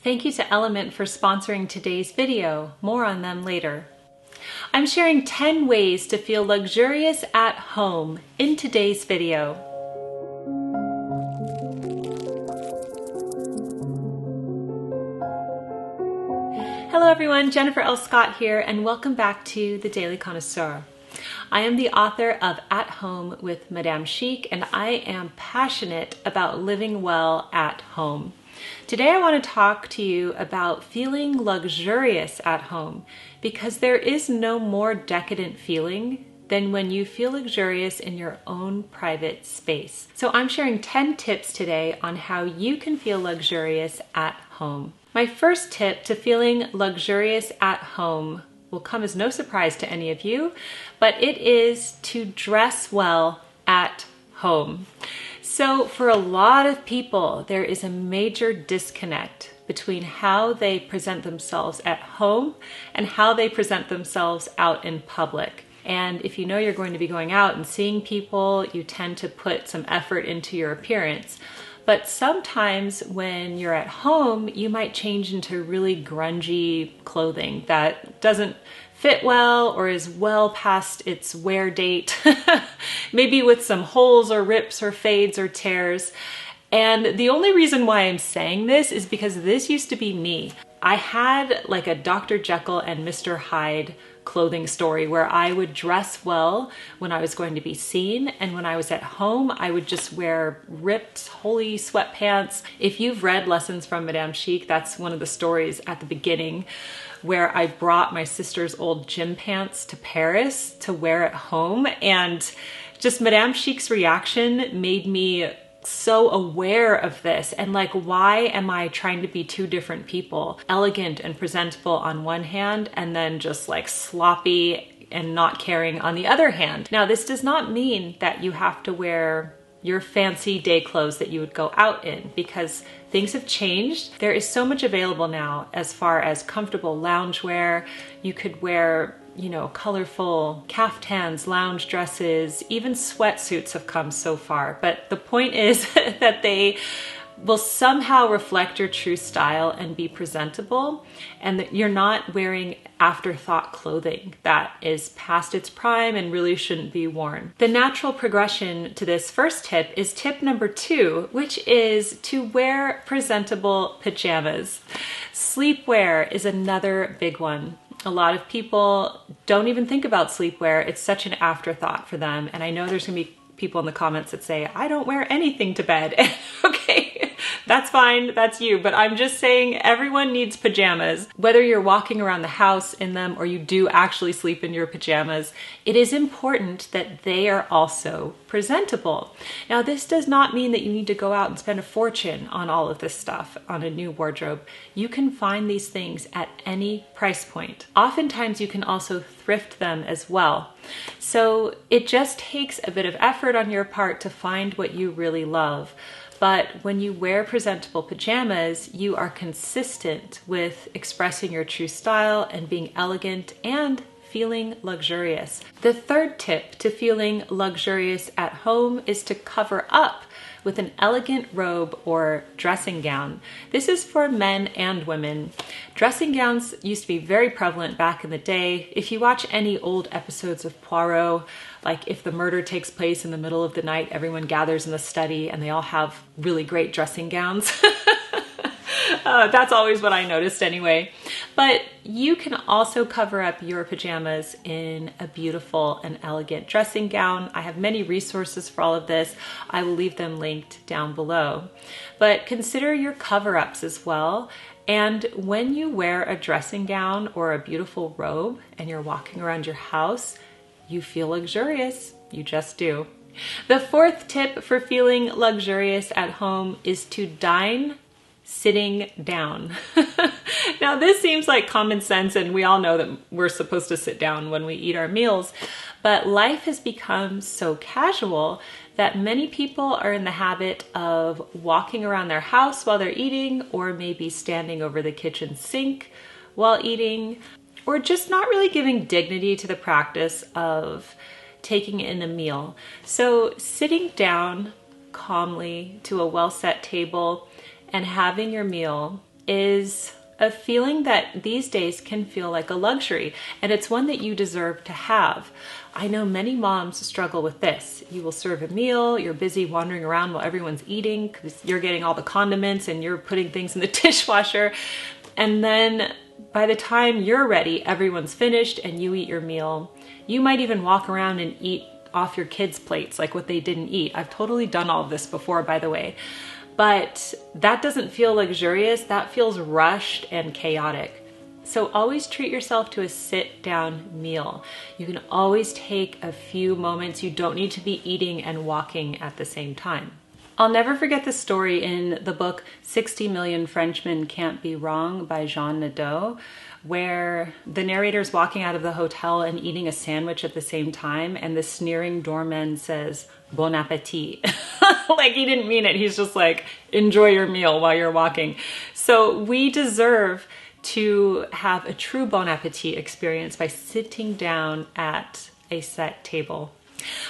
Thank you to LMNT for sponsoring today's video. More on them later. I'm sharing 10 ways to feel luxurious at home in today's video. Hello everyone, Jennifer L. Scott here, and welcome back to the Daily Connoisseur. I am the author of At Home with Madame Chic, and I am passionate about living well at home. Today I want to talk to you about feeling luxurious at home, because there is no more decadent feeling than when you feel luxurious in your own private space. So I'm sharing 10 tips today on how you can feel luxurious at home. My first tip to feeling luxurious at home will come as no surprise to any of you, but it is to dress well at home. So for a lot of people, there is a major disconnect between how they present themselves at home and how they present themselves out in public. And if you know you're going to be going out and seeing people, you tend to put some effort into your appearance. But sometimes when you're at home, you might change into really grungy clothing that doesn't fit well or is well past its wear date, maybe with some holes or rips or fades or tears. And the only reason why I'm saying this is because this used to be me. I had like a Dr. Jekyll and Mr. Hyde clothing story where I would dress well when I was going to be seen, and when I was at home I would just wear ripped holey sweatpants. If you've read Lessons from Madame Chic, that's one of the stories at the beginning where I brought my sister's old gym pants to Paris to wear at home, and just Madame Chic's reaction made me so aware of this, and like, why am I trying to be two different people? Elegant and presentable on one hand, and then just like sloppy and not caring on the other hand. Now, this does not mean that you have to wear your fancy day clothes that you would go out in, because things have changed. There is so much available now as far as comfortable loungewear. You could wear, you know, colorful caftans, lounge dresses, even sweatsuits have come so far. But the point is that they will somehow reflect your true style and be presentable, and that you're not wearing afterthought clothing that is past its prime and really shouldn't be worn. The natural progression to this first tip is tip number 2, which is to wear presentable pajamas. Sleepwear is another big one. A lot of people don't even think about sleepwear. It's such an afterthought for them. And I know there's gonna be people in the comments that say, I don't wear anything to bed. Okay, that's fine, that's you. But I'm just saying everyone needs pajamas. Whether you're walking around the house in them or you do actually sleep in your pajamas, it is important that they are also presentable. Now, this does not mean that you need to go out and spend a fortune on all of this stuff, on a new wardrobe. You can find these things at any price point. Oftentimes you can also thrift them as well. So it just takes a bit of effort on your part to find what you really love. But when you wear presentable pajamas, you are consistent with expressing your true style and being elegant and feeling luxurious. The third tip to feeling luxurious at home is to cover up with an elegant robe or dressing gown. This is for men and women. Dressing gowns used to be very prevalent back in the day. If you watch any old episodes of Poirot, like if the murder takes place in the middle of the night, everyone gathers in the study and they all have really great dressing gowns. That's always what I noticed anyway. But you can also cover up your pajamas in a beautiful and elegant dressing gown. I have many resources for all of this. I will leave them linked down below. But consider your cover-ups as well. And when you wear a dressing gown or a beautiful robe and you're walking around your house, you feel luxurious. You just do. The fourth tip for feeling luxurious at home is to dine sitting down. Now, this seems like common sense, and we all know that we're supposed to sit down when we eat our meals, but life has become so casual that many people are in the habit of walking around their house while they're eating, or maybe standing over the kitchen sink while eating, or just not really giving dignity to the practice of taking in a meal. So sitting down calmly to a well-set table and having your meal is a feeling that these days can feel like a luxury, and it's one that you deserve to have. I know many moms struggle with this. You will serve a meal, you're busy wandering around while everyone's eating because you're getting all the condiments and you're putting things in the dishwasher. And then by the time you're ready, everyone's finished and you eat your meal. You might even walk around and eat off your kids' plates, like what they didn't eat. I've totally done all of this before, by the way. But that doesn't feel luxurious, that feels rushed and chaotic. So always treat yourself to a sit-down meal. You can always take a few moments. You don't need to be eating and walking at the same time. I'll never forget the story in the book 60 Million Frenchmen Can't Be Wrong by Jean Nadeau, where the narrator's walking out of the hotel and eating a sandwich at the same time, and the sneering doorman says, "Bon appetit." Like he didn't mean it. He's just like, enjoy your meal while you're walking. So we deserve to have a true bon appetit experience by sitting down at a set table.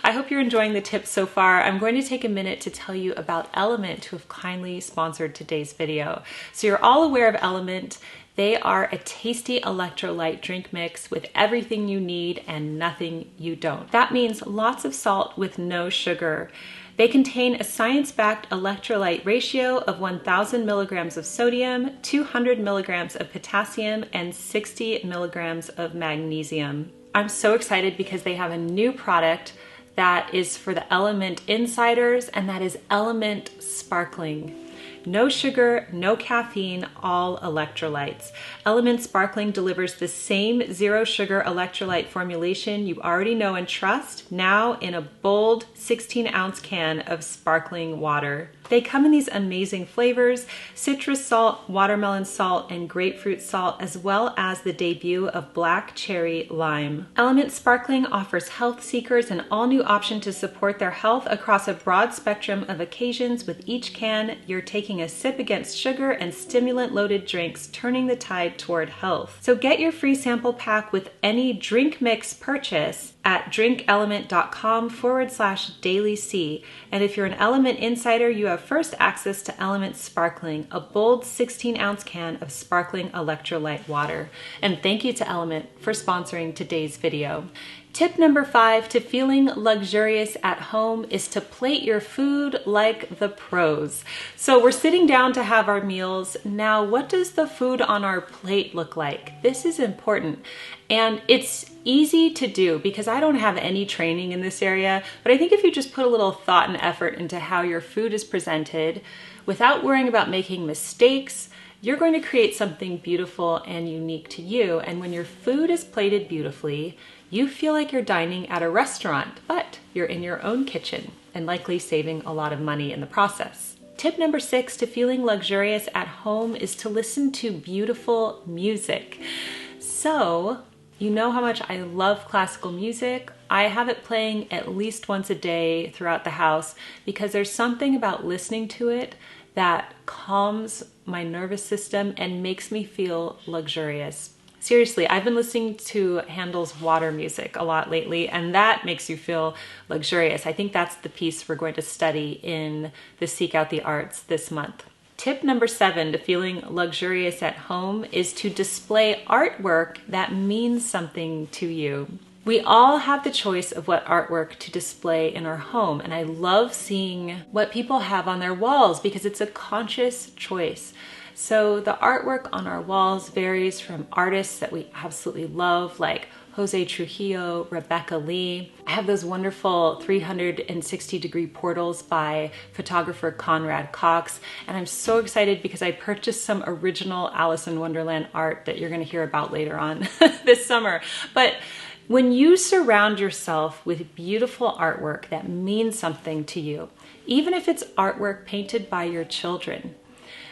I hope you're enjoying the tips so far. I'm going to take a minute to tell you about LMNT, who have kindly sponsored today's video. So you're all aware of LMNT. They are a tasty electrolyte drink mix with everything you need and nothing you don't. That means lots of salt with no sugar. They contain a science-backed electrolyte ratio of 1,000 milligrams of sodium, 200 milligrams of potassium, and 60 milligrams of magnesium. I'm so excited because they have a new product that is for the LMNT insiders, and that is LMNT Sparkling. No sugar, no caffeine, all electrolytes. LMNT Sparkling delivers the same zero sugar electrolyte formulation you already know and trust, now in a bold 16-ounce can of sparkling water. They come in these amazing flavors: citrus salt, watermelon salt, and grapefruit salt, as well as the debut of black cherry lime. LMNT Sparkling offers health seekers an all-new option to support their health across a broad spectrum of occasions. With each can, you're taking a sip against sugar and stimulant-loaded drinks, turning the tide toward health. So get your free sample pack with any drink mix purchase at drinklmnt.com/dailyc. And if you're an LMNT insider, you have first access to LMNT Sparkling, a bold 16-ounce can of sparkling electrolyte water. And thank you to LMNT for sponsoring today's video. Tip number 5 to feeling luxurious at home is to plate your food like the pros. So we're sitting down to have our meals. Now, what does the food on our plate look like? This is important. And it's easy to do because I don't have any training in this area, but I think if you just put a little thought and effort into how your food is presented, without worrying about making mistakes, you're going to create something beautiful and unique to you. And when your food is plated beautifully, you feel like you're dining at a restaurant, but you're in your own kitchen and likely saving a lot of money in the process. Tip number 6 to feeling luxurious at home is to listen to beautiful music. So, you know how much I love classical music. I have it playing at least once a day throughout the house because there's something about listening to it that calms my nervous system and makes me feel luxurious. Seriously, I've been listening to Handel's Water music a lot lately, and that makes you feel luxurious. I think that's the piece we're going to study in the Seek Out the Arts this month. Tip number 7 to feeling luxurious at home is to display artwork that means something to you. We all have the choice of what artwork to display in our home, and I love seeing what people have on their walls because it's a conscious choice. So the artwork on our walls varies from artists that we absolutely love, like Jose Trujillo, Rebecca Lee. I have those wonderful 360-degree portals by photographer Conrad Cox, and I'm so excited because I purchased some original Alice in Wonderland art that you're going to hear about later on this summer. But when you surround yourself with beautiful artwork that means something to you, even if it's artwork painted by your children,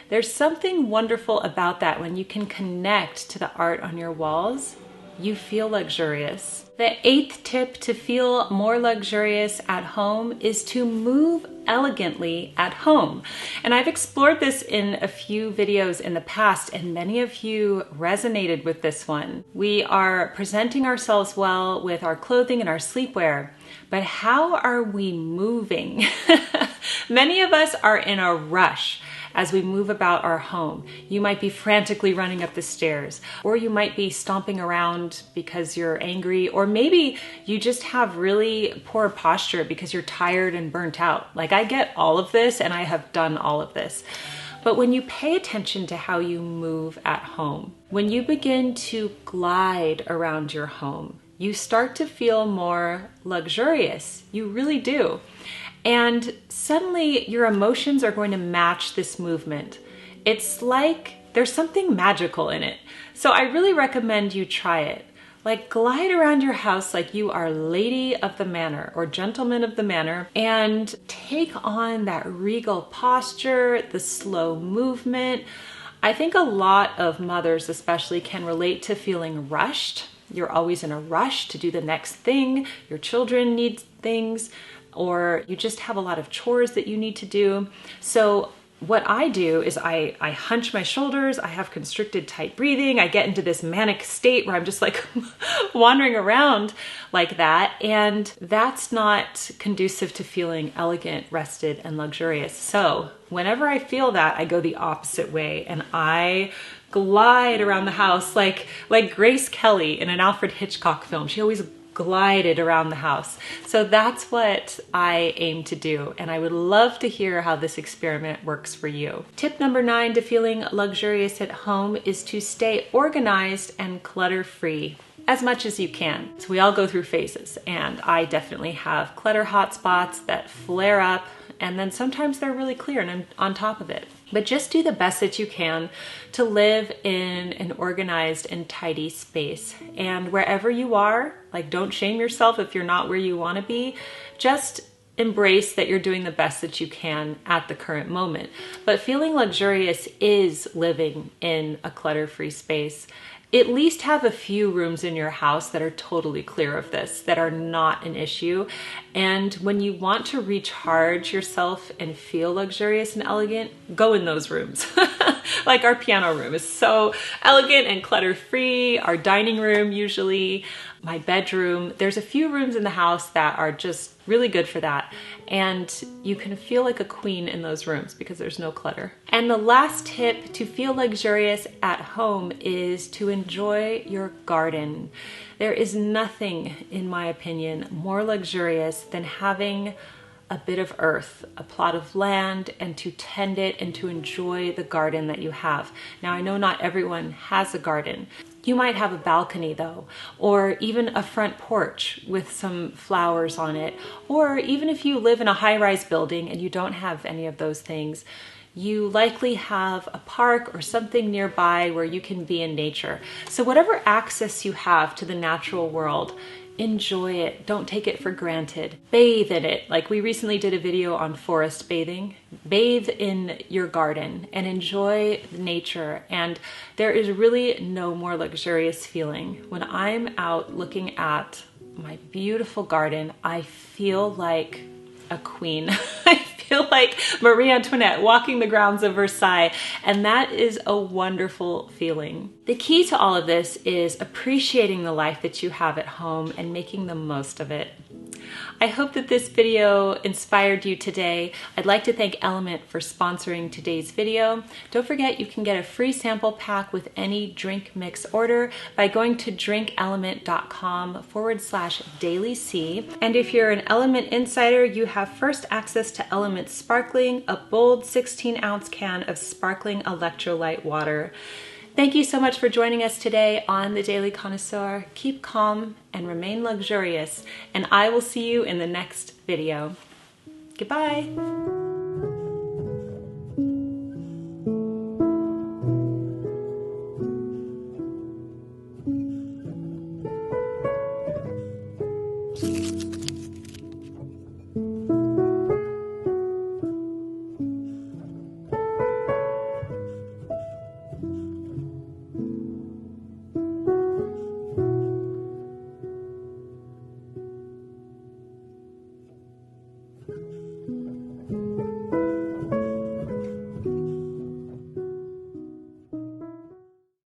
there's something wonderful about that. When you can connect to the art on your walls, you feel luxurious. The 8th tip to feel more luxurious at home is to move elegantly at home. And I've explored this in a few videos in the past, and many of you resonated with this one. We are presenting ourselves well with our clothing and our sleepwear, but how are we moving? Many of us are in a rush. as we move about our home. You might be frantically running up the stairs, or you might be stomping around because you're angry, or maybe you just have really poor posture because you're tired and burnt out. Like, I get all of this, and I have done all of this. But when you pay attention to how you move at home, when you begin to glide around your home, you start to feel more luxurious. You really do. And suddenly your emotions are going to match this movement. It's like there's something magical in it. So I really recommend you try it. Like, glide around your house like you are lady of the manor or gentleman of the manor, and take on that regal posture, the slow movement. I think a lot of mothers especially can relate to feeling rushed. You're always in a rush to do the next thing. Your children need things, or you just have a lot of chores that you need to do. So what I do is I hunch my shoulders, I have constricted tight breathing, I get into this manic state where I'm just like wandering around like that, and that's not conducive to feeling elegant, rested, and luxurious. So whenever I feel that, I go the opposite way and I glide around the house like Grace Kelly in an Alfred Hitchcock film. She always glided around the house. So that's what I aim to do, and I would love to hear how this experiment works for you. Tip number 9 to feeling luxurious at home is to stay organized and clutter-free as much as you can. So we all go through phases, and I definitely have clutter hotspots that flare up, and then sometimes they're really clear and I'm on top of it. But just do the best that you can to live in an organized and tidy space. And wherever you are, like, don't shame yourself if you're not where you want to be. Just embrace that you're doing the best that you can at the current moment. But feeling luxurious is living in a clutter-free space. At least have a few rooms in your house that are totally clear of this, that are not an issue. And when you want to recharge yourself and feel luxurious and elegant, go in those rooms. Like, our piano room is so elegant and clutter-free, our dining room usually, my bedroom. There's a few rooms in the house that are just really good for that. And you can feel like a queen in those rooms because there's no clutter. And the last tip to feel luxurious at home is to enjoy your garden. There is nothing, in my opinion, more luxurious than having a bit of earth, a plot of land, and to tend it and to enjoy the garden that you have. Now, I know not everyone has a garden. You might have a balcony though, or even a front porch with some flowers on it. Or even if you live in a high-rise building and you don't have any of those things, you likely have a park or something nearby where you can be in nature. So whatever access you have to the natural world, enjoy it. Don't take it for granted. Bathe in it. Like, we recently did a video on forest bathing. Bathe in your garden and enjoy nature. And there is really no more luxurious feeling. When I'm out looking at my beautiful garden, I feel like a queen. I feel like Marie Antoinette walking the grounds of Versailles, and that is a wonderful feeling. The key to all of this is appreciating the life that you have at home and making the most of it. I hope that this video inspired you today. I'd like to thank LMNT for sponsoring today's video. Don't forget, you can get a free sample pack with any drink mix order by going to drinklmnt.com/dailyc. And if you're an LMNT insider, you have first access to LMNT Sparkling, a bold 16-ounce can of sparkling electrolyte water. Thank you so much for joining us today on The Daily Connoisseur. Keep calm and remain luxurious, and I will see you in the next video. Goodbye.